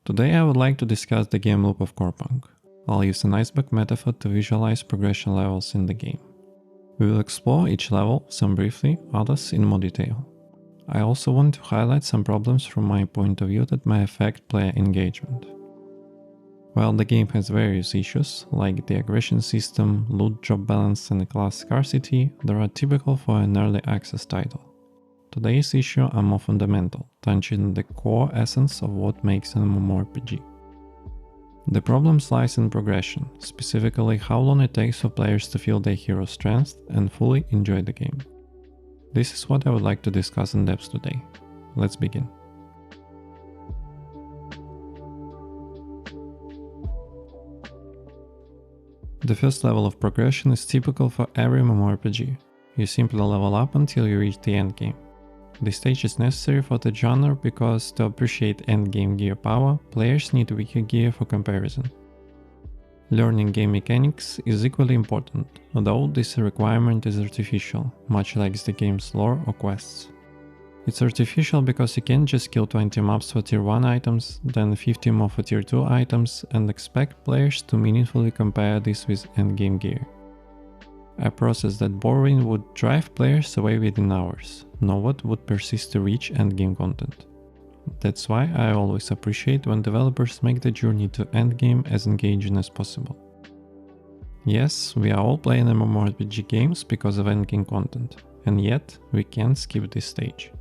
Today I would like to discuss the game loop of Corepunk. I'll use an iceberg metaphor to visualize progression levels in the game. We will explore each level, some briefly, others in more detail. I also want to highlight some problems from my point of view that may affect player engagement. While the game has various issues, like the aggression system, loot drop balance and class scarcity, they are typical for an early access title. Today's issues are more fundamental, touching the core essence of what makes an MMORPG. The problem lies in progression, specifically how long it takes for players to feel their hero's strength and fully enjoy the game. This is what I would like to discuss in depth today. Let's begin. The first level of progression is typical for every MMORPG. You simply level up until you reach the endgame. This stage is necessary for the genre because to appreciate endgame gear power, players need weaker gear for comparison. Learning game mechanics is equally important, although this requirement is artificial, much like the game's lore or quests. It's artificial because you can't just kill 20 mobs for tier 1 items, then 50 more for tier 2 items and expect players to meaningfully compare this with endgame gear. A process that borrowing would drive players away within hours, nobody would persist to reach endgame content. That's why I always appreciate when developers make the journey to endgame as engaging as possible. Yes, we are all playing MMORPG games because of endgame content, and yet we can't skip this stage.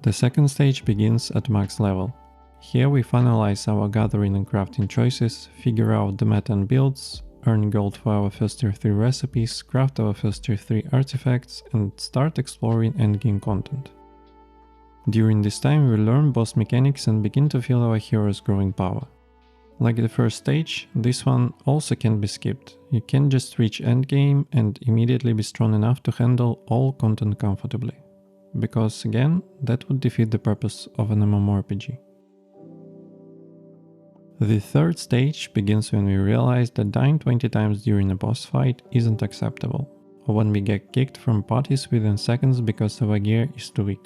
The second stage begins at max level. Here we finalize our gathering and crafting choices, figure out the meta and builds, earn gold for our first tier 3 recipes, craft our first tier 3 artifacts, and start exploring endgame content. During this time we learn boss mechanics and begin to feel our hero's growing power. Like the first stage, this one also can be skipped. You can't just reach endgame and immediately be strong enough to handle all content comfortably. Because again, that would defeat the purpose of an MMORPG. The third stage begins when we realize that dying 20 times during a boss fight isn't acceptable, or when we get kicked from parties within seconds because our gear is too weak.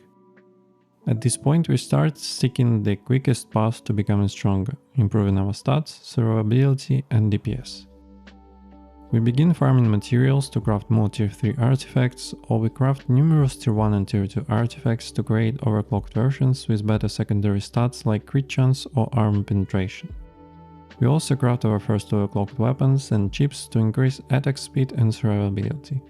At this point we start seeking the quickest path to becoming stronger, improving our stats, survivability and DPS. We begin farming materials to craft more tier 3 artifacts, or we craft numerous tier 1 and tier 2 artifacts to create overclocked versions with better secondary stats like crit chance or armor penetration. We also craft our first overclocked weapons and chips to increase attack speed and survivability.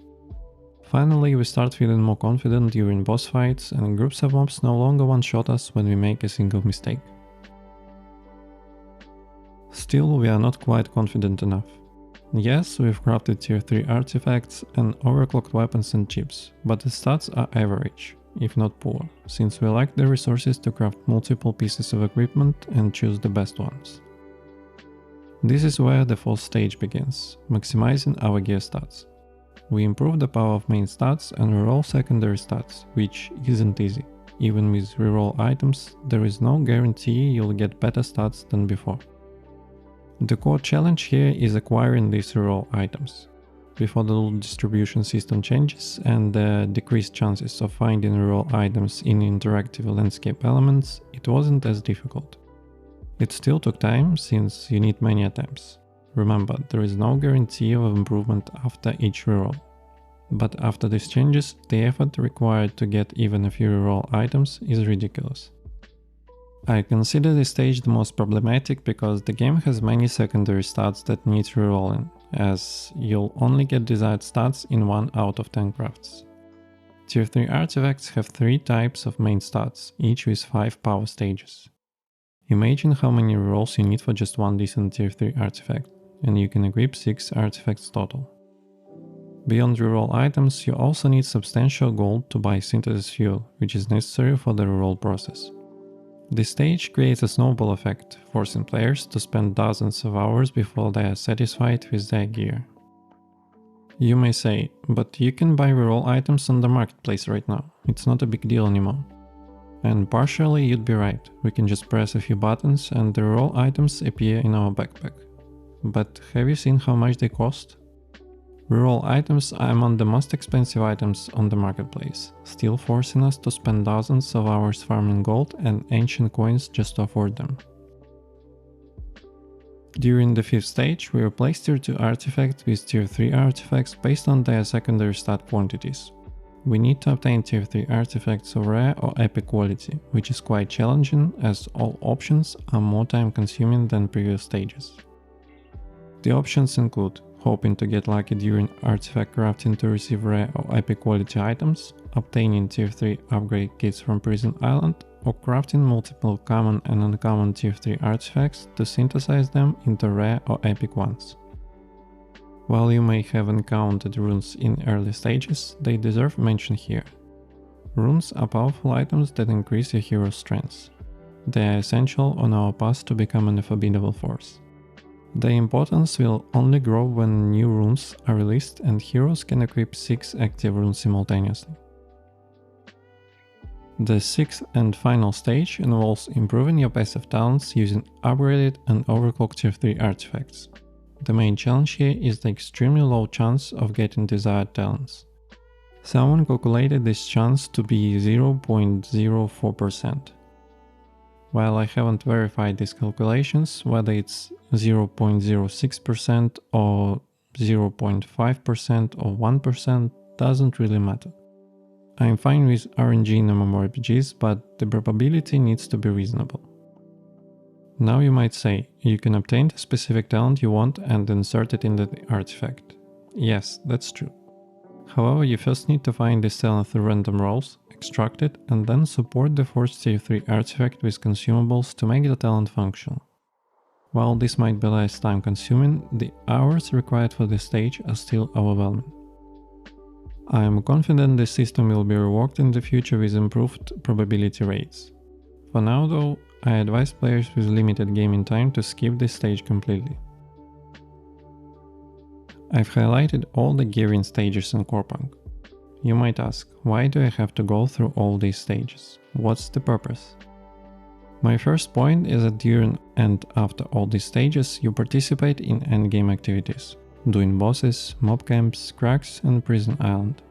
Finally, we start feeling more confident during boss fights, and groups of mobs no longer one-shot us when we make a single mistake. Still, we are not quite confident enough. Yes, we've crafted tier 3 artifacts and overclocked weapons and chips, but the stats are average, if not poor, since we lack the resources to craft multiple pieces of equipment and choose the best ones. This is where the fourth stage begins, maximizing our gear stats. We improve the power of main stats and reroll secondary stats, which isn't easy. Even with reroll items, there is no guarantee you'll get better stats than before. The core challenge here is acquiring these reroll items. Before the loot distribution system changes and the decreased chances of finding reroll items in interactive landscape elements, it wasn't as difficult. It still took time since you need many attempts. Remember, there is no guarantee of improvement after each reroll. But after these changes, the effort required to get even a few reroll items is ridiculous. I consider this stage the most problematic because the game has many secondary stats that need rerolling, as you'll only get desired stats in 1 out of 10 crafts. Tier 3 artifacts have 3 types of main stats, each with 5 power stages. Imagine how many rerolls you need for just one decent tier 3 artifact, and you can equip 6 artifacts total. Beyond reroll items, you also need substantial gold to buy synthesis fuel, which is necessary for the reroll process. This stage creates a snowball effect, forcing players to spend dozens of hours before they are satisfied with their gear. You may say, but you can buy reroll items on the marketplace right now, it's not a big deal anymore. And partially you'd be right, we can just press a few buttons and the reroll items appear in our backpack. But have you seen how much they cost? Reroll items are among the most expensive items on the marketplace, still forcing us to spend thousands of hours farming gold and ancient coins just to afford them. During the 5th stage, we replace tier 2 artifacts with tier 3 artifacts based on their secondary stat quantities. We need to obtain tier 3 artifacts of rare or epic quality, which is quite challenging as all options are more time consuming than previous stages. The options include hoping to get lucky during artifact crafting to receive rare or epic quality items, obtaining tier 3 upgrade kits from Prison Island, or crafting multiple common and uncommon tier 3 artifacts to synthesize them into rare or epic ones. While you may have encountered runes in early stages, they deserve mention here. Runes are powerful items that increase your hero's strengths. They are essential on our path to becoming a formidable force. Their importance will only grow when new runes are released and heroes can equip 6 active runes simultaneously. The 6th and final stage involves improving your passive talents using upgraded and overclocked tier 3 artifacts. The main challenge here is the extremely low chance of getting desired talents. Someone calculated this chance to be 0.04%. While I haven't verified these calculations, whether it's 0.06% or 0.5% or 1% doesn't really matter. I'm fine with RNG in MMORPGs, but the probability needs to be reasonable. Now you might say, you can obtain the specific talent you want and insert it into the artifact. Yes, that's true. However, you first need to find this talent through random rolls, extract it, and then support the forged tier 3 artifact with consumables to make the talent functional. While this might be less time consuming, the hours required for this stage are still overwhelming. I am confident this system will be reworked in the future with improved probability rates. For now though, I advise players with limited gaming time to skip this stage completely. I've highlighted all the gearing stages in Corepunk. You might ask, why do I have to go through all these stages? What's the purpose? My first point is that during and after all these stages you participate in endgame activities, doing bosses, mob camps, cracks and Prison Island.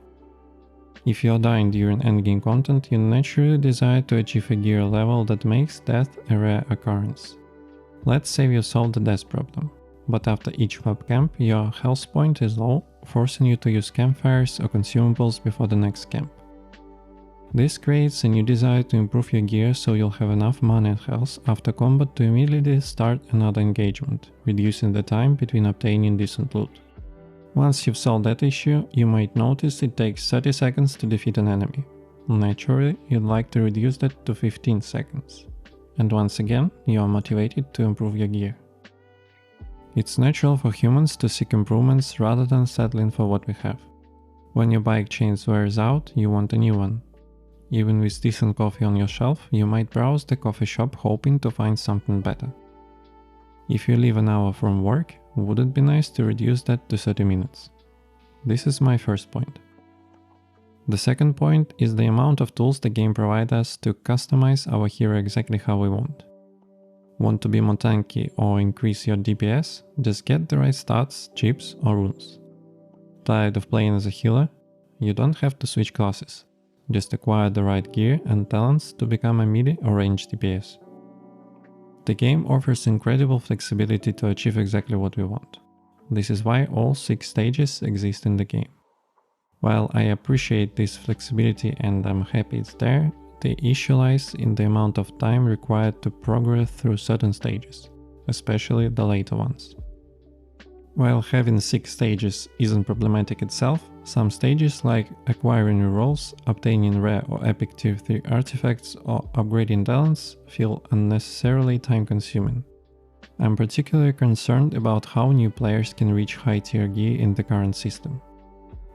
If you're dying during endgame content, you naturally desire to achieve a gear level that makes death a rare occurrence. Let's say you solve the death problem, but after each mob camp your health point is low, forcing you to use campfires or consumables before the next camp. This creates a new desire to improve your gear so you'll have enough mana and health after combat to immediately start another engagement, reducing the time between obtaining decent loot. Once you've solved that issue, you might notice it takes 30 seconds to defeat an enemy. Naturally, you'd like to reduce that to 15 seconds. And once again, you are motivated to improve your gear. It's natural for humans to seek improvements rather than settling for what we have. When your bike chain wears out, you want a new one. Even with decent coffee on your shelf, you might browse the coffee shop hoping to find something better. If you leave an hour from work, would it be nice to reduce that to 30 minutes? This is my first point. The second point is the amount of tools the game provides us to customize our hero exactly how we want. Want to be more tanky or increase your DPS? Just get the right stats, chips or runes. Tired of playing as a healer? You don't have to switch classes. Just acquire the right gear and talents to become a melee or ranged DPS. The game offers incredible flexibility to achieve exactly what we want. This is why all 6 stages exist in the game. While I appreciate this flexibility and I'm happy it's there, the issue lies in the amount of time required to progress through certain stages, especially the later ones. While having 6 stages isn't problematic itself, some stages like acquiring rerolls, obtaining rare or epic tier 3 artifacts or upgrading talents feel unnecessarily time consuming. I'm particularly concerned about how new players can reach high tier gear in the current system.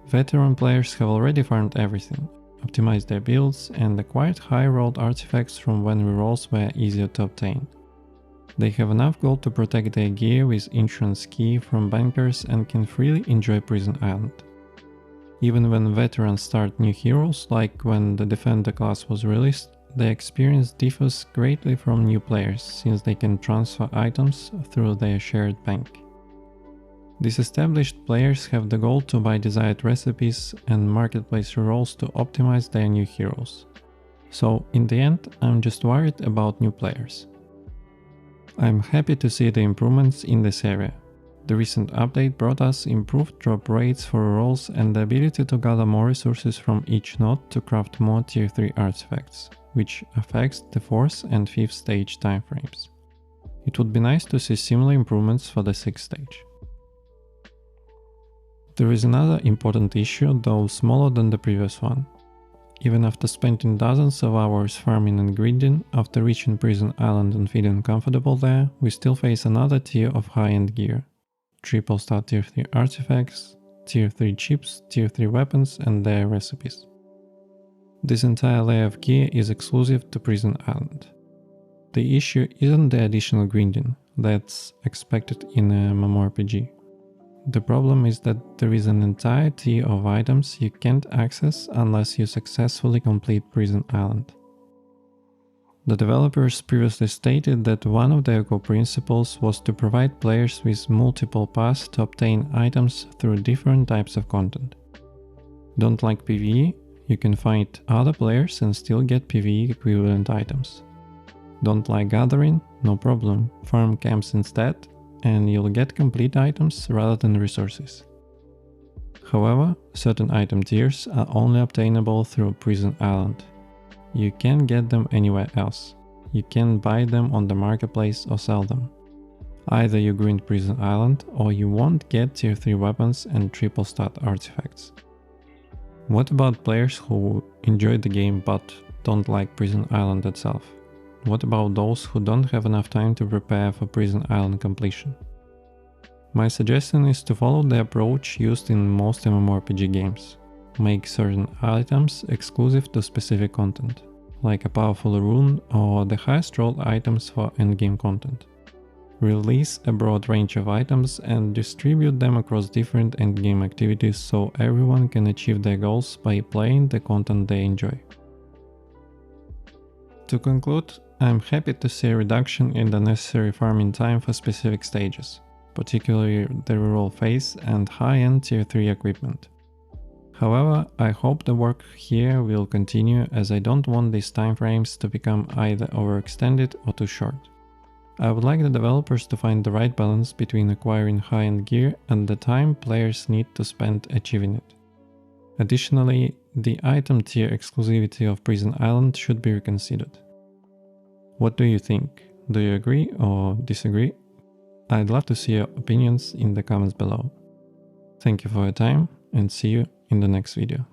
Veteran players have already farmed everything, optimized their builds and acquired high rolled artifacts from when rerolls were easier to obtain. They have enough gold to protect their gear with insurance key from bankers and can freely enjoy Prison Island. Even when veterans start new heroes, like when the Defender class was released, their experience differs greatly from new players since they can transfer items through their shared bank. Disestablished players have the goal to buy desired recipes and marketplace rerolls to optimize their new heroes. So in the end, I'm just worried about new players. I'm happy to see the improvements in this area. The recent update brought us improved drop rates for rerolls and the ability to gather more resources from each node to craft more tier 3 artifacts, which affects the 4th and 5th stage timeframes. It would be nice to see similar improvements for the 6th stage. There is another important issue, though smaller than the previous one. Even after spending dozens of hours farming and grinding, after reaching Prison Island and feeling comfortable there, we still face another tier of high-end gear. Triple star tier 3 artifacts, tier 3 chips, tier 3 weapons and their recipes. This entire layer of gear is exclusive to Prison Island. The issue isn't the additional grinding, that's expected in a MMORPG. The problem is that there is an entire tier of items you can't access unless you successfully complete Prison Island. The developers previously stated that one of their core principles was to provide players with multiple paths to obtain items through different types of content. Don't like PvE? You can fight other players and still get PvE equivalent items. Don't like gathering? No problem, farm camps instead, and you'll get complete items rather than resources. However, certain item tiers are only obtainable through Prison Island. You can't get them anywhere else. You can buy them on the marketplace or sell them. Either you grind Prison Island or you won't get tier 3 weapons and triple stat artifacts. What about players who enjoy the game but don't like Prison Island itself? What about those who don't have enough time to prepare for Prison Island completion? My suggestion is to follow the approach used in most MMORPG games. Make certain items exclusive to specific content, like a powerful rune or the highest rolled items for endgame content. Release a broad range of items and distribute them across different endgame activities so everyone can achieve their goals by playing the content they enjoy. To conclude, I'm happy to see a reduction in the necessary farming time for specific stages, particularly the reroll phase and high-end tier 3 equipment. However, I hope the work here will continue as I don't want these timeframes to become either overextended or too short. I would like the developers to find the right balance between acquiring high-end gear and the time players need to spend achieving it. Additionally, the item tier exclusivity of Prison Island should be reconsidered. What do you think? Do you agree or disagree? I'd love to see your opinions in the comments below. Thank you for your time and see you in the next video.